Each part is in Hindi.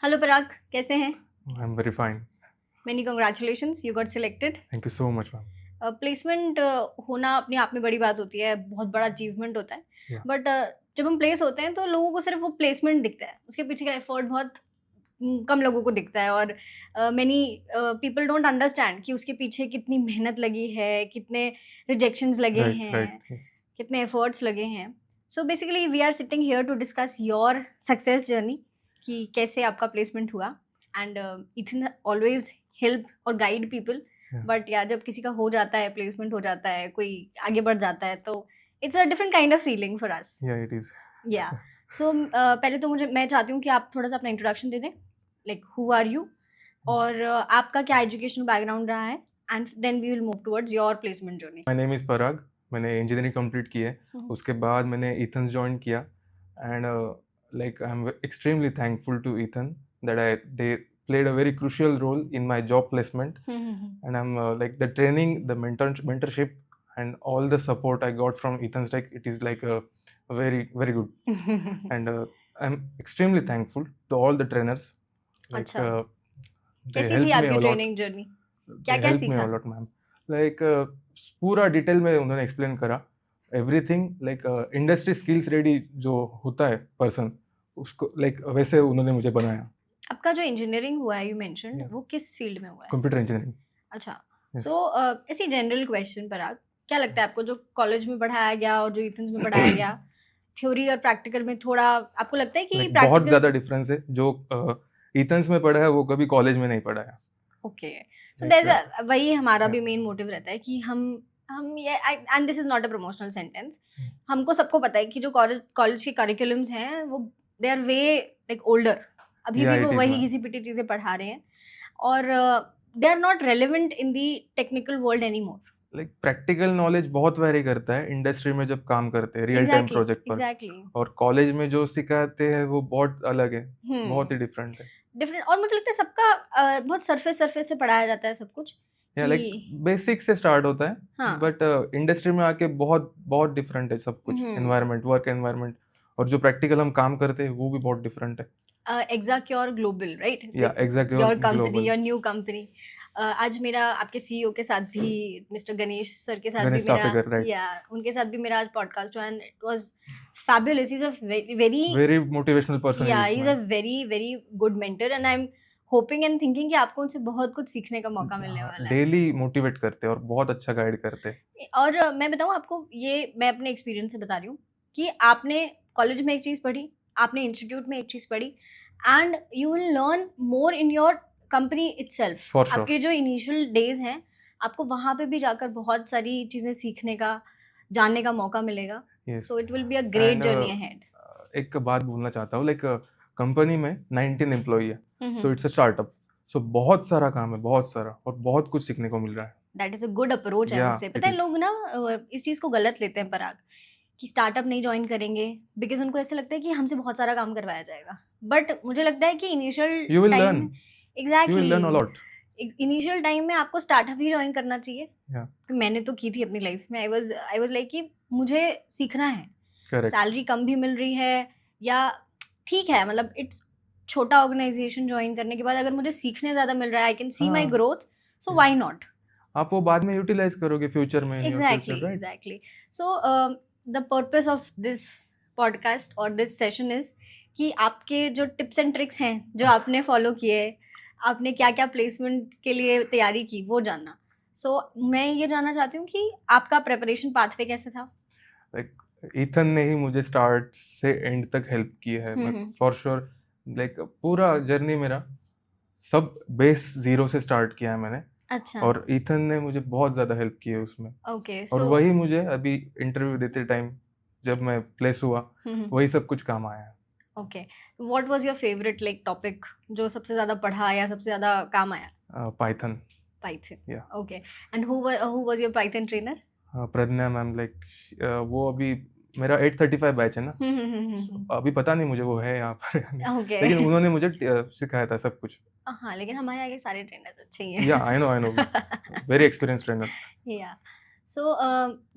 हेलो पराग, कैसे हैं? I'm very fine. Many congratulations, you got selected. Thank you so much, ma'am. Placement होना अपने आप में बड़ी बात होती है, बहुत बड़ा अचीवमेंट होता है। Yeah. बट जब हम प्लेस होते हैं तो लोगों को सिर्फ वो प्लेसमेंट दिखता है, उसके पीछे का एफर्ट बहुत कम लोगों को दिखता है। और मैनी पीपल डोंट अंडरस्टैंड कि उसके पीछे कितनी मेहनत लगी है, कितने रिजेक्शंस लगे Right, हैं, right. Yes. कितने एफर्ट्स लगे हैं। So basically we are sitting here to discuss your success journey, कि कैसे आपका प्लेसमेंट हुआ। एंड इथन ऑलवेज हेल्प और गाइड पीपल। Yeah. बट या जब किसी का हो जाता है, प्लेसमेंट हो जाता है, कोई आगे बढ़ जाता है, तो it's a different kind of feeling for us. Yeah, it is. या सो पहले तो मैं चाहती हूँ कि आप थोड़ा सा अपना इंट्रोडक्शन दे दें, लाइक हु आर यू, और आपका क्या एजुकेशन बैकग्राउंड रहा है, and then we will move towards your placement journey. My name is Parag. मैंने इंजीनियरिंग कंप्लीट की है. उसके बाद मैंने ईथन ज्वाइन किया and like I'm extremely thankful to Ethan that they played a very crucial role in my job placement, and I'm like the training, the mentorship, and all the support I got from Ethan's like it is like a very good, and I'm extremely thankful to all the trainers. Like अच्छा, they कैसी थी helped me आपकी a lot. Training journey? क्या They क्या helped me सीखा? a lot, ma'am. Like पूरा डिटेल में उन्होंने एक्सप्लेन करा everything. Like industry skills ready जो होता है पर्सन, उसको लाइक वैसे उन्होंने मुझे बनाया. आपका जो इंजीनियरिंग हुआ है, यू मेंशन्ड, Yeah. वो किस फील्ड में हुआ है? Computer engineering. अच्छा, Yes. सो ऐसी जनरल क्वेश्चन पर आप, क्या लगता है आपको जो कॉलेज में पढ़ाया गया और जो इथन्स में पढ़ाया गया, थ्योरी और प्रैक्टिकल में थोड़ा आपको लगता है कि Like, बहुत प्रैक्टिकल? ज़्यादा डिफरेंस है. जो ईथन्स में पढ़ा है वो कभी कॉलेज में नहीं पढ़ाया. ओके, सो Like, दैट्स वही हमारा भी yeah. मेन मोटिव रहता है कि हम ये, and this is not a promotional sentence, Hmm. हमको सबको पता है कि जो कॉलेज के करिकुलम्स हैं वो they are way like older. अभी Yeah, भी वो it is, वही ma'am. घिसी पिटी चीज़ें पढ़ा रहे हैं, और they are not relevant in the technical world any more. Like practical knowledge बहुत वेरी करता है इंडस्ट्री में जब काम करते हैं रियल टाइम प्रोजेक्ट पर. एग्जैक्टली। और कॉलेज में जो सिखाते हैं वो बहुत अलग है, बहुत ही डिफरेंट है. डिफरेंट, और मुझे लगता है सबका बहुत सरफेस सरफेस से पढ़ाया जाता है सब कुछ, या लाइक कि बेसिक से स्टार्ट होता है. हाँ। बट इंडस्ट्री में आके बहुत बहुत डिफरेंट है सब कुछ. एनवायरनमेंट, वर्क एनवायरनमेंट, और जो प्रैक्टिकल हम काम करते हैं वो भी बहुत डिफरेंट है. एग्जैक्योर ग्लोबल, राइट? या exactly. Your company, global. Your new company. आज मेरा आपके सीईओ के साथ भी, मिस्टर गणेश सर के साथ भी गणेश मेरा, चापेकर, right. या उनके साथ भी मेरा आज पॉडकास्ट हुआ, and it was fabulous. He is a very, very motivational person या is he is a very good mentor, and I am hoping and thinking कि आपको उनसे बहुत कुछ सीखने का मौका मिलने वाला है। डेली मोटिवेट करते हैं और बहुत अच्छा गाइड करते हैं. और मैं बताऊँ आपको, ये मैं अपने एक्सपीरियंस से बता रही हूँ कि आपने कॉलेज में एक चीज़ पढ़ी, आपने इंस्टीट्यूट में एक चीज़ पढ़ी, and you will learn more in your company itself. For sure. आपके जो इनिशियल डेज हैं, आपको वहाँ पे भी जाकर बहुत सारी चीज़ें सीखने का, जानने का मौका मिलेगा। Yes. So it will be a great And, journey ahead. एक बात बोलना चाहता हूँ. लाइक कंपनी में 19 एम्प्लॉई है, सो इट्स अ स्टार्टअप. सो बहुत सारा काम है, बहुत सारा, और बहुत कुछ सीखने को मिल रहा है. That is a good approach है Yeah, उनसे। it पता है is. लोग ना इस चीज़ को गलत लेते हैं पराग, कि स्टार्टअप नहीं ज्वाइन करेंगे बिकॉज उनको ऐसा लगता है कि हमसे बहुत सारा काम करवाया जाएगा। बट मुझे लगता है कि initial You will time, learn. You will learn a exactly, lot. Initial time में आपको स्टार्टअप ही ज्वाइन करना चाहिए। Yeah. तो मैंने तो की थी अपनी लाइफ में। आई वाज लाइक कि मुझे सीखना है। Correct. सैलरी कम भी मिल रही है, या ठीक है, मतलब इट्स छोटा ऑर्गेनाइजेशन ज्वाइन करने के बाद अगर मुझे सीखने ज़्यादा मिल रहा है, आई कैन सी माई हाँ. Growth, so Yeah. Why not. आप वो बाद में यूटिलाइज करोगे फ्यूचर में, in your Exactly, future, right? exactly. So the purpose of this podcast और this session is कि आपके जो टिप्स एंड ट्रिक्स हैं जो आपने फॉलो किए, आपने क्या क्या प्लेसमेंट के लिए तैयारी की, वो जानना। सो मैं ये जानना चाहती हूँ कि आपका प्रेपरेशन पाथवे कैसा था? लाइक ईथन ने ही मुझे स्टार्ट से एंड तक हेल्प की है. For sure. लाइक पूरा जर्नी मेरा सब बेस जीरो से स्टार्ट किया है मैंने. अच्छा, और ईथन ने मुझे बहुत ज़्यादा हेल्प की है उसमें. ओके। और सो वही मुझे अभी इंटरव्यू देते टाइम जब मैं प्लेस हुआ, वही सब कुछ काम आया है. Okay, what was your favourite like topic जो सबसे ज़्यादा पढ़ा या सबसे ज़्यादा काम आया? Python. Python, Yeah. Okay. And who was your Python trainer? Pragya ma'am. Like वो अभी मेरा 835 बैच है ना. अभी पता नहीं मुझे वो है यहाँ पर या नहीं. ओके। लेकिन उन्होंने मुझे सिखाया था सब कुछ. हाँ, लेकिन हमारे आगे सारे ट्रेनर्स अच्छे ही हैं। या I know very experience trainer. या सो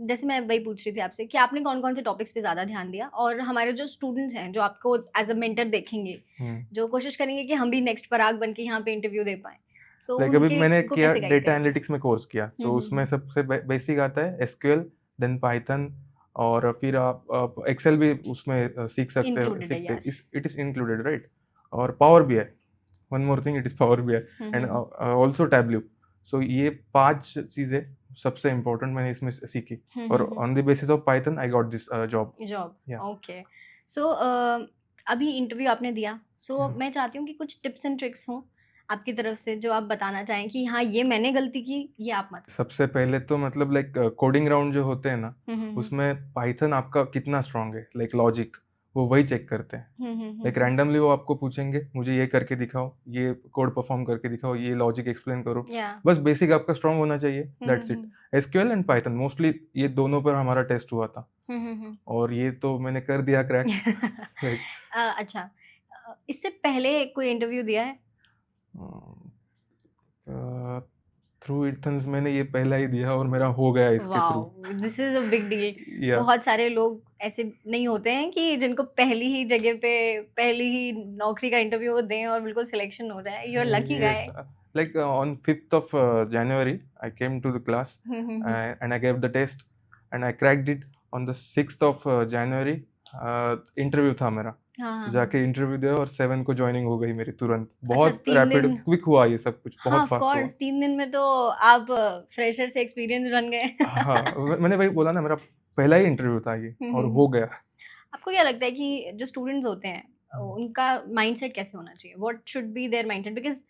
जैसे मैं वही पूछ रही थी आपसे कि आपने कौन कौन से टॉपिक्स पे ज़्यादा ध्यान दिया, और हमारे जो स्टूडेंट्स हैं जो आपको एज अ मेंटर देखेंगे, जो कोशिश करेंगे कि हम भी नेक्स्ट पराग बन के यहाँ पे इंटरव्यू दे पाएँ, सो लाइक अभी मैंने उनको किया कैसे गाइड डेटा करेंगे? एनालिटिक्स में कोर्स किया, तो हम्म, उसमें सबसे बेसिक आता है एसक्यूएल, देन पाइथन, और फिर आप एक्सेल भी उसमें सीख सकते हो, इंक्लूडेड है, सीखते yes. It is included, right? और power BI, one more thing, it is power BI and also tableau. So ये 5 चीजें सबसे इम्पोर्टेंट मैंने इसमें सीखी, और on the basis of python I got this job. Yeah. Okay. So अभी इंटरव्यू आपने दिया, सो मैं चाहती हूँ कि कुछ टिप्स एंड ट्रिक्स हों आपकी तरफ से जो आप बताना चाहें कि हाँ ये मैंने गलती की, ये आप मत। सबसे पहले तो मतलब लाइक कोडिंग राउंड जो होते हैं ना, उसमें पाइथन आपका कितना स्ट्रांग है, लाइक लॉजिक, वो वही चेक करते हैं। लाइक रैंडमली वो आपको पूछेंगे मुझे ये करके दिखाओ, ये कोड परफॉर्म करके दिखाओ, ये लॉजिक एक्सप्लेन करो, बस बेसिक आपका स्ट्रांग होना चाहिए, that's it. SQL and Python mostly ये दोनों पर हमारा टेस्ट हुआ था, और ये तो मैंने कर दिया क्रैक। लाइक अच्छा, इससे पहले कोई इंटरव्यू दिया है? थ्रू इथन्स मैंने ये पहला ही दिया और मेरा हो गया इसके through. Wow, this is a big deal. या बहुत सारे लोग ऐसे नहीं होते हैं कि जिनको पहली ही जगह पे पहली ही नौकरी का इंटरव्यू दें और बिल्कुल सिलेक्शन हो जाए। You are lucky guy. like on 5th of January I came to the class and I gave the test and I cracked it on the 6th of January। Interview था मेरा, हाँ, जाके इंटरव्यू दिया और 7 को ज्वाइनिंग हो गई मेरी तुरंत। अच्छा, बहुत 3 रैपिड दिन। क्विक हुआ ये सब कुछ, हाँ, बहुत ऑफ फास्ट हुआ। कोर्स 3 दिन में तो आप फ्रेशर से एक्सपीरियंस बन गए। हाँ, मैंने वही बोला ना, मेरा पहला ही इंटरव्यू था ये और हो गया। आपको क्या लगता है कि जो स्टूडेंट्स होते हैं उनका माइंडसेट कैसे होना चाहिए? What should be there mindset? Because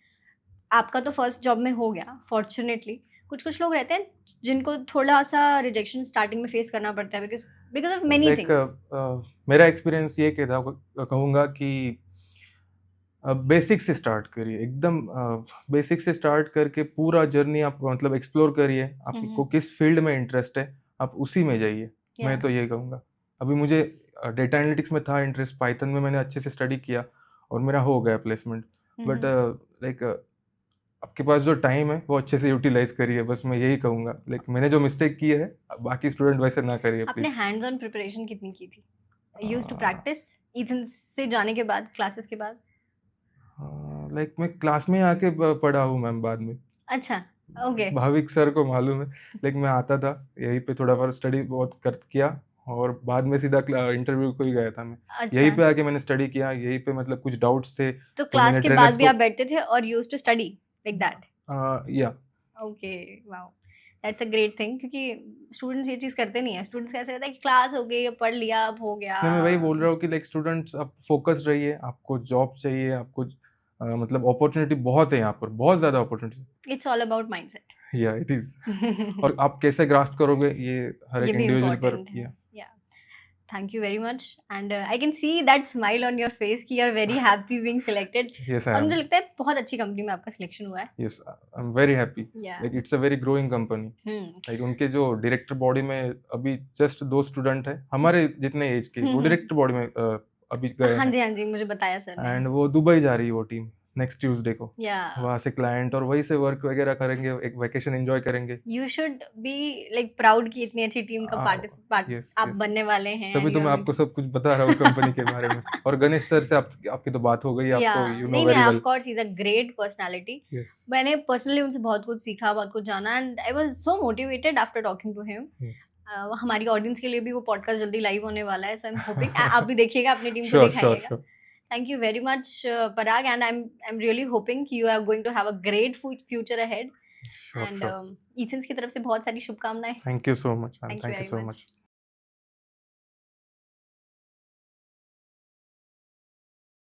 आपका तो फर्स्ट जॉब में हो गया फॉर्चुनेटली। कुछ लोग रहते हैं जिनको थोड़ा सा रिजेक्शन स्टार्टिंग में फेस करना पड़ता है बिकॉज ऑफ मेनी थिंग्स। मेरा एक्सपीरियंस ये कहूँगा कि बेसिक से स्टार्ट करिए, एकदम बेसिक से स्टार्ट करके पूरा जर्नी आप मतलब एक्सप्लोर करिए, आपको किस फील्ड में इंटरेस्ट है आप उसी में जाइए। मैं तो ये कहूँगा, अभी मुझे डेटा एनालिटिक्स में था इंटरेस्ट, पाइथन में मैंने अच्छे से स्टडी किया और मेरा हो गया प्लेसमेंट, बट लाइक आपके पास जो टाइम है वो अच्छे से यूटिलाइज करिए, बस मैं यही कहूँगा। लाइक मैंने जो मिस्टेक की है बाकी स्टूडेंट वैसे ना करिए आपने प्लीज। हैंड्स ऑन प्रिपरेशन कितनी की थी? यूज्ड टू प्रैक्टिस इथन से जाने के बाद, क्लासेस के बाद? लाइक मैं क्लास में आके पढ़ा हूँ मैम बाद में। अच्छा, ओके। भाविक सर को मालूम है, लेकिन मैं आता था यहीं पे थोड़ा बहुत स्टडी बहुत कर किया और बाद में सीधा इंटरव्यू को ही गया था मैं। अच्छा, यहीं पे आके मैंने स्टडी किया, यहीं पे मतलब कुछ डाउट्स थे तो तो क्लास मैंने के बाद ट्रेनर्स भी को आप बैठते थे और used to study like that? Yeah okay, wow, that's a great thing. क्योंकि स्टूडेंट्स ये चीज़ करते नहीं है। स्टूडेंट्स कैसे रहता है कि क्लास हो गई, पढ़ लिया, अब हो गया। मैं वही बोल रहा हूँ कि लाइक स्टूडेंट्स आप फोकस्ड रहिए, आपको जॉब चाहिए, आपको मतलब अपॉर्चुनिटी बहुत है यहाँ पर, बहुत ज़्यादा opportunity. It's all about mindset. या इट इज। और आप कैसे ग्रास्प करोगे ये हर ये एक भी इंडिविजुअल पर। इम्पोर्टेंट है। Yeah, thank you very much and I can see that smile on your face कि you are very happy being selected. Yes और आई एम। मुझे लगता है बहुत अच्छी कंपनी में आपका सिलेक्शन हुआ है। Yes I am very happy. Yeah, like it's a very growing company. Like उनके जो डायरेक्टर बॉडी में अभी जस्ट 2 स्टूडेंट है हमारे जितने एज के, वो डायरेक्टर बॉडी में अभी गए हाँ हैं। जी, हाँ जी, मुझे बताया सर ने। एंड वो दुबई जा रही है वो टीम नेक्स्ट ट्यूसडे को। या, वहाँ से क्लाइंट और वहीं से वर्क वगैरह करेंगे, एक वेकेशन एंजॉय करेंगे। You should be like proud कि इतनी अच्छी टीम का पार्टिसिपेट yes, आप yes. बनने वाले हैं। तभी तो मैं आपको सब कुछ बता रहा हूँ कंपनी के बारे में। और गणेश सर से आपकी तो बात हो गई, या, आपको यू नो नहीं, वेरी ऑफ वेल। कोर्स ही is a great personality. Yes मैंने पर्सनली उनसे बहुत कुछ सीखा, बहुत कुछ जाना and I was so motivated after talking to him. हमारी ऑडियंस के लिए भी वो पॉडकास्ट जल्दी लाइव होने वाला है, सो आई एम होपिंग आप भी देखिएगा, अपनी टीम को श्योर दिखाइएगा। Sure. Thank you very much, Parag, and I'm really hoping you are going to have a great future ahead. Sure, And sure. Ethans की तरफ से बहुत सारी शुभकामनाएं। Thank you so much, man. Thank you Thank you very so much. much.